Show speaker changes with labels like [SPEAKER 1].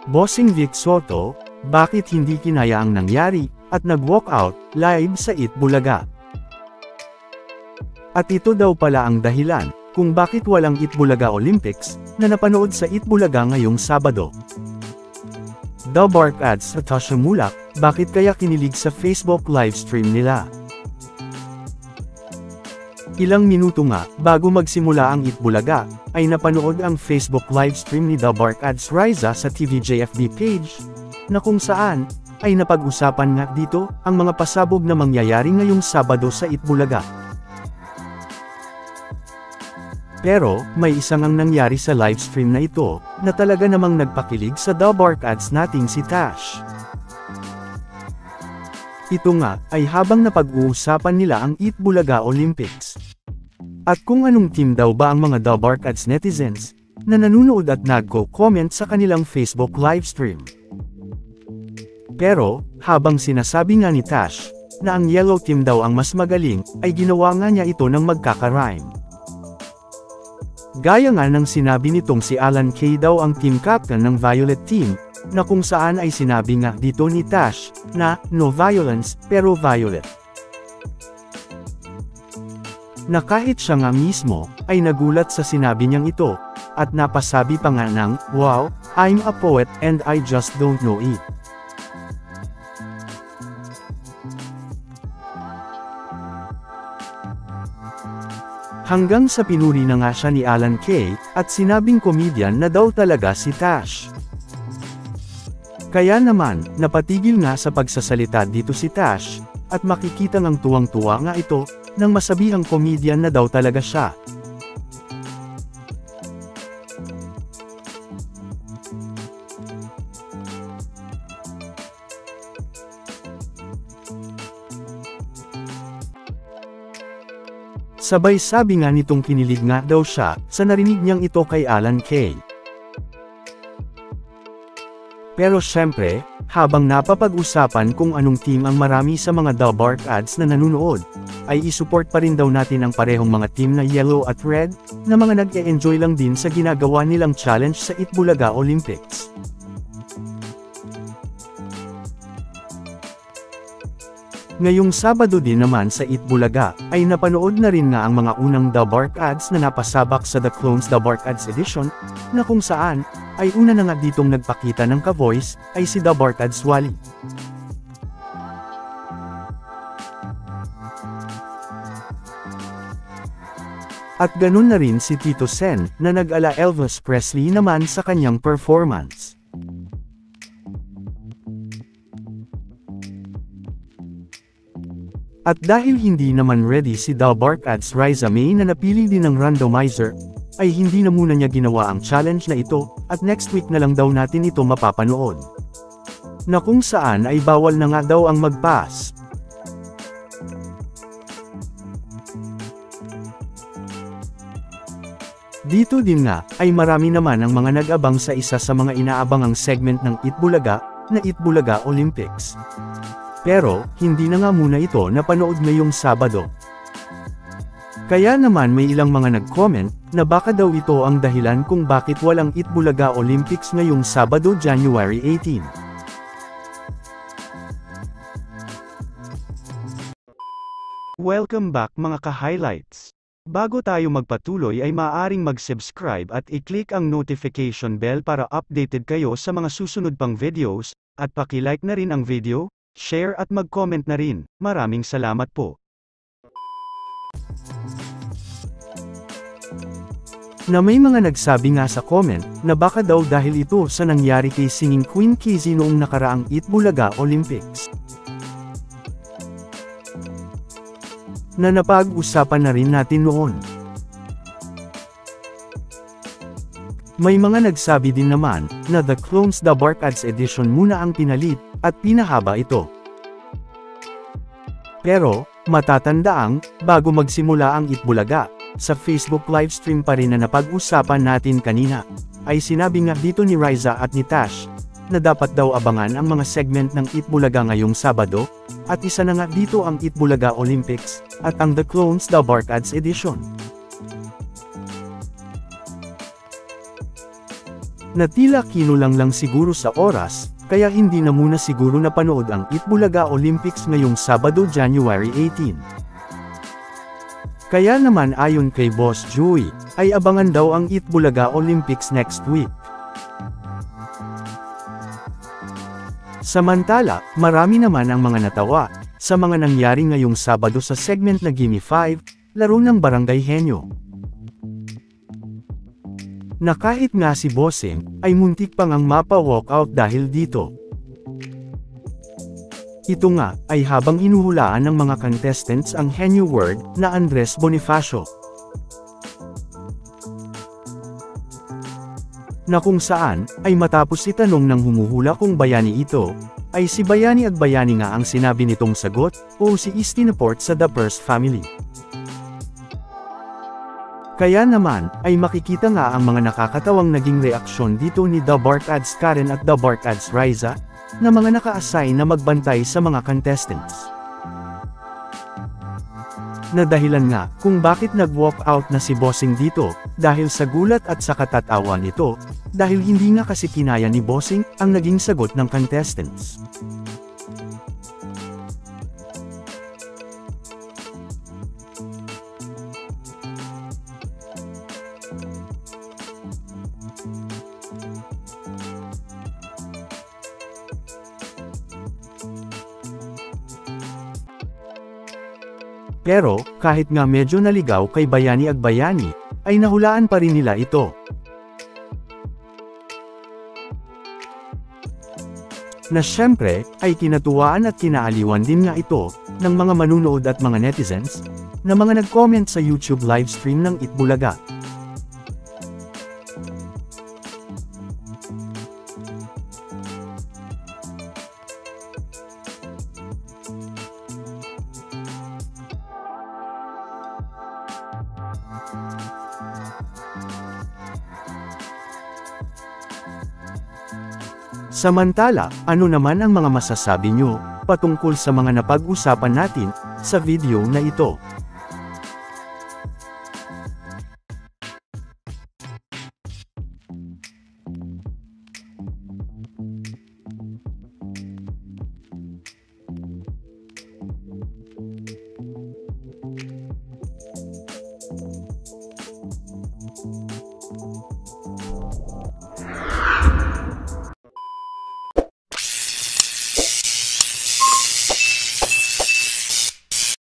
[SPEAKER 1] Bossing Vic Soto, bakit hindi kinaya ang nangyari, at nag-walk out, live sa Itbulaga? At ito daw pala ang dahilan, kung bakit walang Itbulaga Olympics, na napanood sa Itbulaga ngayong Sabado. The Bark adds sa Tasha Mulak, bakit kaya kinilig sa Facebook livestream nila? Ilang minuto nga, bago magsimula ang Itbulaga, ay napanood ang Facebook livestream ni The Bark adds Riza sa TVJFB page, na kung saan, ay napag-usapan nga dito, ang mga pasabog na mangyayari ngayong Sabado sa Itbulaga. Pero, may isang ang nangyari sa livestream na ito, na talaga namang nagpakilig sa The Bark adds nating si Tash. Ito nga, ay habang napag-uusapan nila ang Itbulaga Olympics. At kung anong team daw ba ang mga The Bark adds netizens, na nanunood at nagko-comment sa kanilang Facebook livestream. Pero, habang sinasabi nga ni Tash, na ang Yellow Team daw ang mas magaling, ay ginawa nga niya ito ng magkaka-rhyme. Gaya nga ng sinabi nitong si Alan Kay daw ang team captain ng Violet Team, na kung saan ay sinabi nga dito ni Tash, na, no violence, pero violet. Na kahit siya nga mismo, ay nagulat sa sinabi niyang ito, at napasabi pa nga ng, wow, I'm a poet and I just don't know it. Hanggang sa pinuri na nga siya ni Alan Kay, at sinabing comedian na daw talaga si Tash. Kaya naman, napatigil nga sa pagsasalita dito si Tash, at makikita ng tuwang-tuwa nga ito, nang masabihang comedian na daw talaga siya. Sabay sabi nga nitong kinilig nga daw siya, sa narinig niyang ito kay Alan Kay. Pero syempre, habang napapag-usapan kung anong team ang marami sa mga The Bark adds na nanunood, ay isupport pa rin daw natin ang parehong mga team na Yellow at Red, na mga nag-e-enjoy lang din sa ginagawa nilang challenge sa Itbulaga Olympics. Ngayong Sabado din naman sa Itbulaga, ay napanood na rin nga ang mga unang The Bark adds na napasabak sa The Clones The Bark adds edition, na kung saan, ay una na nga ditong nagpakita ng ka-voice, ay si The Bark adds Wally. At ganun na rin si Tito Sen, na nag-ala Elvis Presley naman sa kanyang performance. At dahil hindi naman ready si The Bark adds Riza May na napili din ng randomizer, ay hindi na muna niya ginawa ang challenge na ito, at next week na lang daw natin ito mapapanood. Na kung saan ay bawal na nga daw ang mag-pass. Dito din nga, ay marami naman ang mga nag-abang sa isa sa mga inaabangang segment ng Itbulaga, na Itbulaga Olympics. Pero, hindi na nga muna ito napanood ngayong Sabado. Kaya naman may ilang mga nag-comment, na baka daw ito ang dahilan kung bakit walang Itbulaga Olympics ngayong Sabado January 18. Welcome back mga ka-highlights. Bago tayo magpatuloy ay maaaring mag-subscribe at i-click ang notification bell para updated kayo sa mga susunod pang videos, at paki-like na rin ang video, share at mag-comment na rin. Maraming salamat po. Na may mga nagsabi nga sa comment, na baka daw dahil ito sa nangyari kay Singing Queen Kizzy noong nakaraang Itbulaga Olympics. Na napag-usapan na rin natin noon. May mga nagsabi din naman, na The Clones The Bark adds edition muna ang pinalit, at pinahaba ito. Pero, matatandaang, bago magsimula ang Itbulaga, sa Facebook livestream pa rin na napag-usapan natin kanina, ay sinabi nga dito ni Riza at ni Tash, na dapat daw abangan ang mga segment ng Itbulaga ngayong Sabado, at isa na nga dito ang Itbulaga Olympics, at ang The Clones The Bark adds edition. Na tila kinulang lang siguro sa oras, kaya hindi na muna siguro napanood ang Itbulaga Olympics ngayong Sabado January 18. Kaya naman ayon kay Boss Joey, ay abangan daw ang Itbulaga Olympics next week. Samantala, marami naman ang mga natawa sa mga nangyari ngayong Sabado sa segment na Gimme 5, laro ng Barangay Henyo. Na kahit nga si Bossing, ay muntik pang ang mapa-walkout dahil dito. Ito nga, ay habang inuhulaan ng mga contestants ang Henyo word na Andres Bonifacio. Na kung saan, ay matapos itanong ng humuhula kung bayani ito, ay si Bayani Agbayani nga ang sinabi nitong sagot, o si Istinaport sa The First Family. Kaya naman, ay makikita nga ang mga nakakatawang naging reaksyon dito ni The Barkads Karen at The Barkads Riza, na mga naka-assign na magbantay sa mga contestants. Na dahilan nga kung bakit nag-walk out na si Bossing dito, dahil sa gulat at sa katatawa nito, dahil hindi nga kasi kinaya ni Bossing ang naging sagot ng contestants. Pero, kahit nga medyo naligaw kay Bayani Agbayani, ay nahulaan pa rin nila ito. Na syempre, ay kinatuwaan at kinaaliwan din nga ito, ng mga manunood at mga netizens, na mga nag-comment sa YouTube livestream ng Itbulaga. Samantala, ano naman ang mga masasabi nyo patungkol sa mga napag-usapan natin sa video na ito?